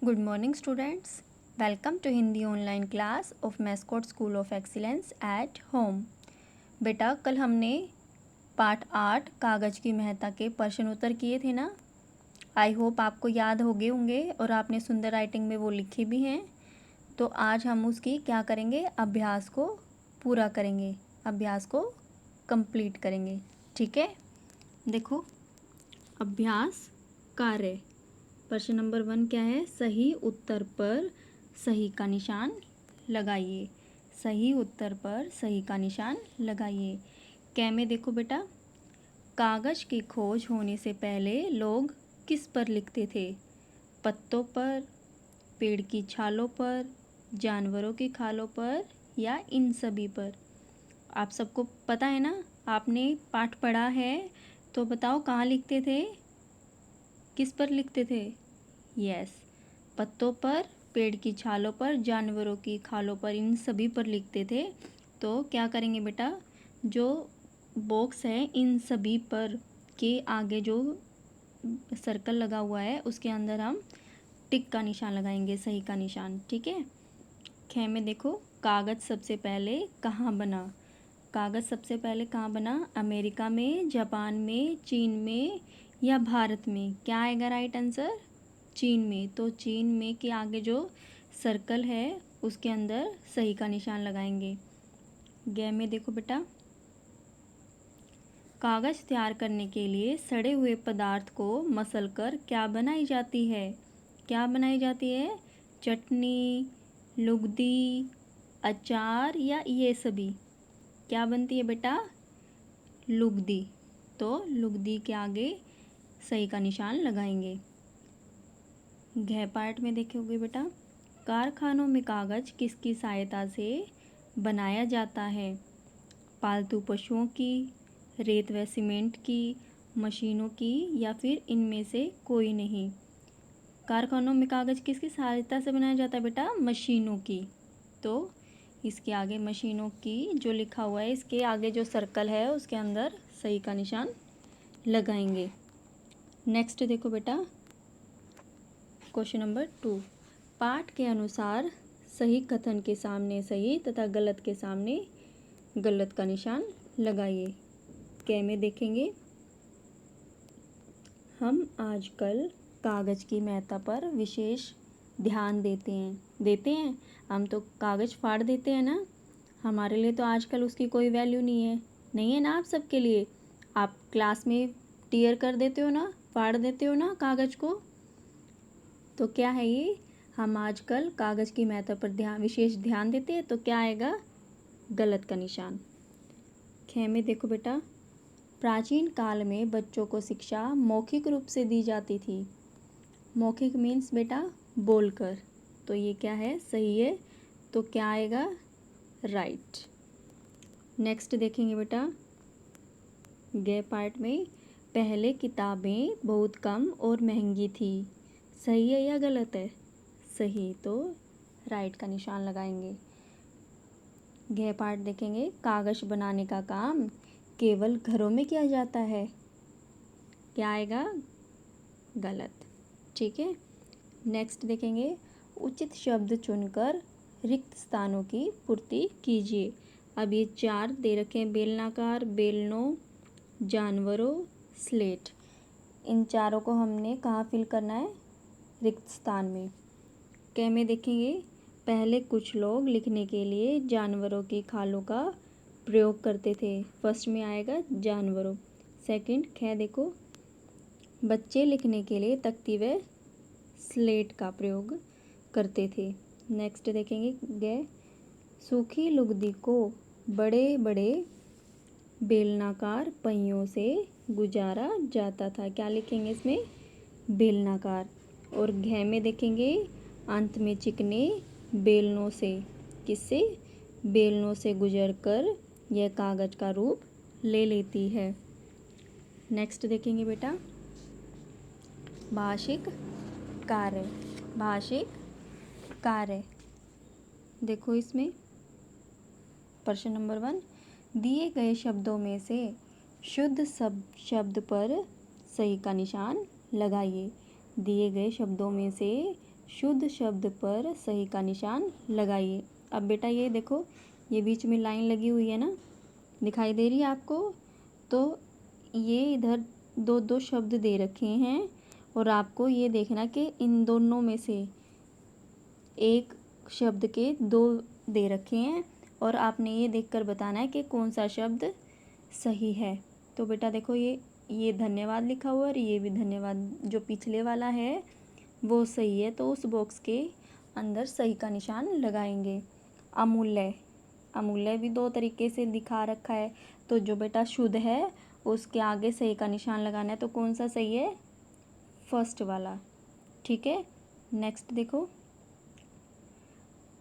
Good morning students. Welcome to Hindi online class of Mascot School of Excellence at home. बेटा कल हमने पाठ 8 कागज़ की महत्ता के प्रश्न उत्तर किए थे ना। आई होप आपको याद हो गए होंगे और आपने सुंदर राइटिंग में वो लिखे भी हैं। तो आज हम उसकी क्या करेंगे, अभ्यास को पूरा करेंगे, अभ्यास को कंप्लीट करेंगे। ठीक है, देखो अभ्यास कार्य प्रश्न नंबर 1 क्या है, सही उत्तर पर सही का निशान लगाइए। सही उत्तर पर सही का निशान लगाइए। क्या में देखो बेटा, कागज़ की खोज होने से पहले लोग किस पर लिखते थे? पत्तों पर, पेड़ की छालों पर, जानवरों की खालों पर या इन सभी पर? आप सबको पता है ना, आपने पाठ पढ़ा है, तो बताओ कहाँ लिखते थे, किस पर लिखते थे? यस, पत्तों पर, पेड़ की छालों पर, जानवरों की खालों पर, इन सभी पर लिखते थे। तो क्या करेंगे बेटा, जो बॉक्स है इन सभी पर के आगे जो सर्कल लगा हुआ है उसके अंदर हम टिक का निशान लगाएंगे, सही का निशान। ठीक है। ख में देखो, कागज़ सबसे पहले कहाँ बना? कागज़ सबसे पहले कहाँ बना? अमेरिका में, जापान में, चीन में या भारत में? क्या आएगा राइट आंसर? चीन में। तो चीन में के आगे जो सर्कल है उसके अंदर सही का निशान लगाएंगे। ग में देखो बेटा, कागज़ तैयार करने के लिए सड़े हुए पदार्थ को मसलकर क्या बनाई जाती है? क्या बनाई जाती है? चटनी, लुगदी, अचार या ये सभी? क्या बनती है बेटा? लुगदी। तो लुगदी के आगे सही का निशान लगाएंगे। घ पार्ट में देखोगे बेटा, कारखानों में कागज़ किसकी सहायता से बनाया जाता है? पालतू पशुओं की, रेत व सीमेंट की, मशीनों की या फिर इनमें से कोई नहीं? कारखानों में कागज़ किसकी सहायता से बनाया जाता है बेटा? मशीनों की। तो इसके आगे मशीनों की जो लिखा हुआ है, इसके आगे जो सर्कल है उसके अंदर सही का निशान लगाएंगे। नेक्स्ट देखो बेटा, क्वेश्चन नंबर 2, पाठ के अनुसार सही कथन के सामने सही तथा गलत के सामने गलत का निशान लगाइए। कै में देखेंगे, हम आजकल कागज़ की महत्ता पर विशेष ध्यान देते हैं। हम तो कागज़ फाड़ देते हैं ना, हमारे लिए तो आजकल उसकी कोई वैल्यू नहीं है ना आप सबके लिए। आप क्लास में टीयर कर देते हो ना, फाड़ देते हो ना कागज़ को। तो क्या है ये, हम आजकल कागज़ की महत्ता पर विशेष ध्यान देते हैं। तो क्या आएगा? गलत का निशान। ख में देखो बेटा, प्राचीन काल में बच्चों को शिक्षा मौखिक रूप से दी जाती थी। मौखिक मीन्स बेटा बोलकर। तो ये क्या है? सही है। तो क्या आएगा? राइट। नेक्स्ट देखेंगे बेटा, गे पार्ट में, पहले किताबें बहुत कम और महंगी थी। सही है या गलत है? सही। तो राइट का निशान लगाएंगे। घ पार्ट देखेंगे, कागज़ बनाने का काम केवल घरों में किया जाता है। क्या आएगा? गलत। ठीक है। नेक्स्ट देखेंगे, उचित शब्द चुनकर रिक्त स्थानों की पूर्ति कीजिए। अब ये 4 दे रखे हैं, बेलनाकार, बेलनों, जानवरों, स्लेट। इन चारों को हमने कहाँ फिल करना है? रिक्त स्थान में। कै में देखेंगे, पहले कुछ लोग लिखने के लिए जानवरों की खालों का प्रयोग करते थे। फर्स्ट में आएगा जानवरों। सेकंड, ख देखो, बच्चे लिखने के लिए तख्ती व स्लेट का प्रयोग करते थे। नेक्स्ट देखेंगे, ग सूखी लुगदी को बड़े बड़े बेलनाकार पहियों से गुजारा जाता था। क्या लिखेंगे इसमें? बेलनाकार। और घ में देखेंगे, अंत में चिकने बेलनों से, किससे? बेलनों से गुजरकर यह कागज़ का रूप ले लेती है। नेक्स्ट देखेंगे बेटा, भाषिक कार्य। भाषिक कार्य देखो, इसमें प्रश्न नंबर 1, दिए गए शब्दों में से शुद्ध शब्द पर सही का निशान लगाइए। दिए गए शब्दों में से शुद्ध शब्द पर सही का निशान लगाइए। अब बेटा ये देखो, ये बीच में लाइन लगी हुई है ना, दिखाई दे रही है आपको? तो ये इधर दो दो शब्द दे रखे हैं और आपको ये देखना कि इन दोनों में से एक शब्द के दो दे रखे हैं और आपने ये देखकर बताना है कि कौन सा शब्द सही है। तो बेटा देखो, ये धन्यवाद लिखा हुआ है और ये भी धन्यवाद। जो पिछले वाला है वो सही है, तो उस बॉक्स के अंदर सही का निशान लगाएंगे। अमूल्य, अमूल्य भी दो तरीके से दिखा रखा है, तो जो बेटा शुद्ध है उसके आगे सही का निशान लगाना है। तो कौन सा सही है? फर्स्ट वाला। ठीक है, नेक्स्ट देखो,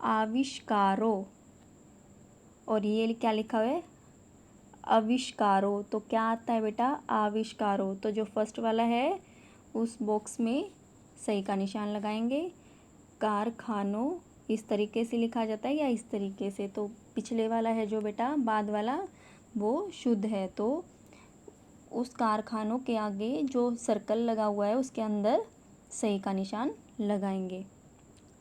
आविष्कारो, और ये क्या लिखा हुआ है? आविष्कारो। तो क्या आता है बेटा? आविष्कारो। तो जो फर्स्ट वाला है उस बॉक्स में सही का निशान लगाएंगे। कारखानों इस तरीके से लिखा जाता है या इस तरीके से? तो पिछले वाला है जो बेटा, बाद वाला, वो शुद्ध है, तो उस कारखानों के आगे जो सर्कल लगा हुआ है उसके अंदर सही का निशान लगाएंगे।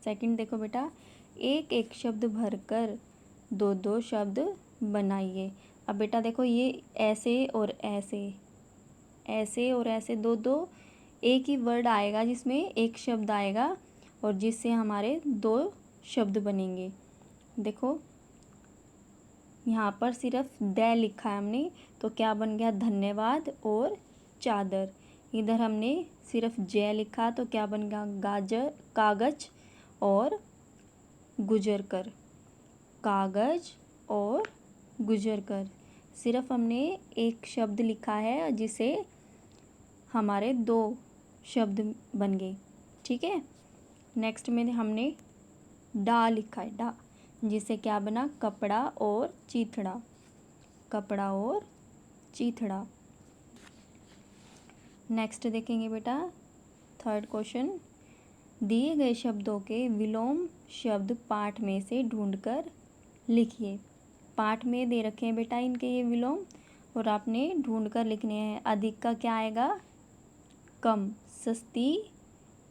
सेकंड देखो बेटा, एक एक शब्द भरकर दो दो शब्द बनाइए। अब बेटा देखो, ये ऐसे और ऐसे, ऐसे और ऐसे दो दो, एक ही वर्ड आएगा जिसमें एक शब्द आएगा और जिससे हमारे दो शब्द बनेंगे। देखो यहाँ पर सिर्फ द लिखा है हमने, तो क्या बन गया? धन्यवाद और चादर। इधर हमने सिर्फ जय लिखा, तो क्या बन गया? गाजर, कागज और गुजर कर। कागज और गुजर कर। सिर्फ हमने एक शब्द लिखा है जिसे हमारे दो शब्द बन गए। ठीक है, नेक्स्ट में हमने डा लिखा है, डा, जिससे क्या बना? कपड़ा और चीथड़ा। कपड़ा और चीथड़ा। नेक्स्ट देखेंगे बेटा, थर्ड क्वेश्चन, दिए गए शब्दों के विलोम शब्द पाठ में से ढूंढकर लिखिए। पाठ में दे रखे हैं बेटा इनके ये विलोम और आपने ढूंढकर लिखने हैं। अधिक का क्या आएगा? कम। सस्ती,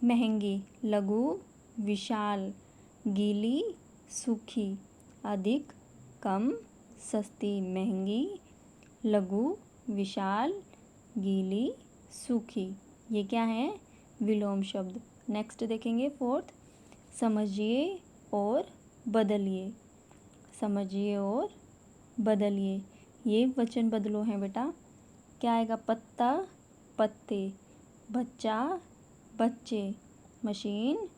महंगी। लघु, विशाल। गीली, सूखी। अधिक, कम, सस्ती, महंगी, लघु, विशाल, गीली, सूखी। ये क्या है? विलोम शब्द। नेक्स्ट देखेंगे फोर्थ, समझिए और बदलिए। समझिए और बदलिए, ये वचन बदलो हैं बेटा। क्या आएगा? पत्ता, पत्ते। बच्चा, बच्चे। मशीन,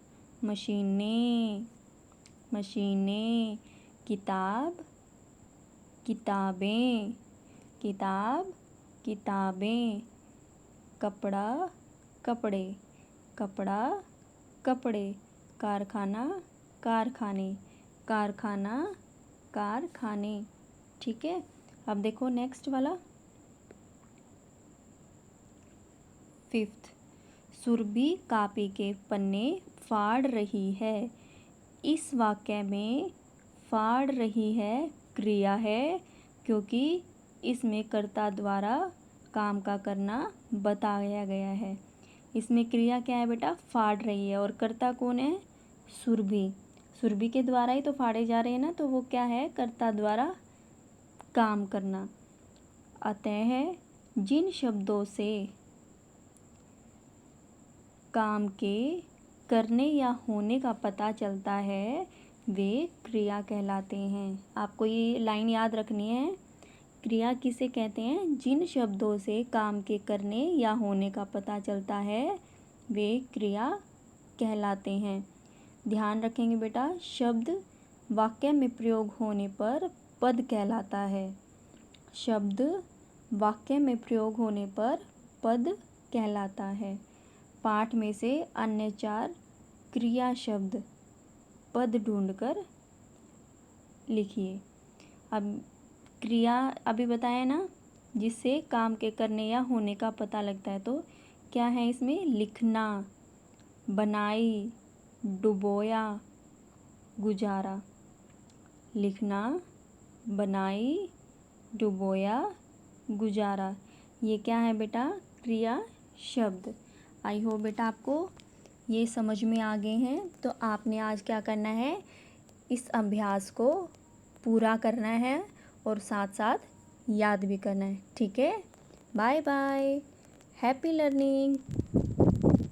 मशीनें, मशीनें। किताब, किताबें, किताब, किताबें। कपड़ा, कपड़े, कपड़ा, कपड़े। कारखाना, कारखाने, कारखाना, कारखाने। ठीक है, अब देखो नेक्स्ट वाला, फिफ्थ, सुरभि कापी के पन्ने फाड़ रही है। इस वाक्य में फाड़ रही है क्रिया है, क्योंकि इसमें कर्ता द्वारा काम का करना बताया गया है। इसमें क्रिया क्या है बेटा? फाड़ रही है, और कर्ता कौन है? सुरभि। सुरभि के द्वारा ही तो फाड़े जा रहे हैं ना, तो वो क्या है? कर्ता द्वारा काम करना। अतः जिन शब्दों से काम के करने या होने का पता चलता है वे क्रिया कहलाते हैं। आपको ये लाइन याद रखनी है। क्रिया किसे कहते हैं? जिन शब्दों से काम के करने या होने का पता चलता है वे क्रिया कहलाते हैं। ध्यान रखेंगे बेटा, शब्द वाक्य में प्रयोग होने पर पद कहलाता है। शब्द वाक्य में प्रयोग होने पर पद कहलाता है। पाठ में से अन्य 4 क्रिया शब्द पद ढूंढकर लिखिए। अब क्रिया अभी बताया ना, जिससे काम के करने या होने का पता लगता है, तो क्या है इसमें? लिखना, बनाई, डुबोया, गुजारा। लिखना, बनाई, डुबोया, गुजारा। ये क्या है बेटा? क्रिया शब्द। आई होप बेटा आपको ये समझ में आ गए हैं तो आपने आज क्या करना है, इस अभ्यास को पूरा करना है और साथ साथ याद भी करना है। ठीक है, बाय बाय, हैप्पी लर्निंग।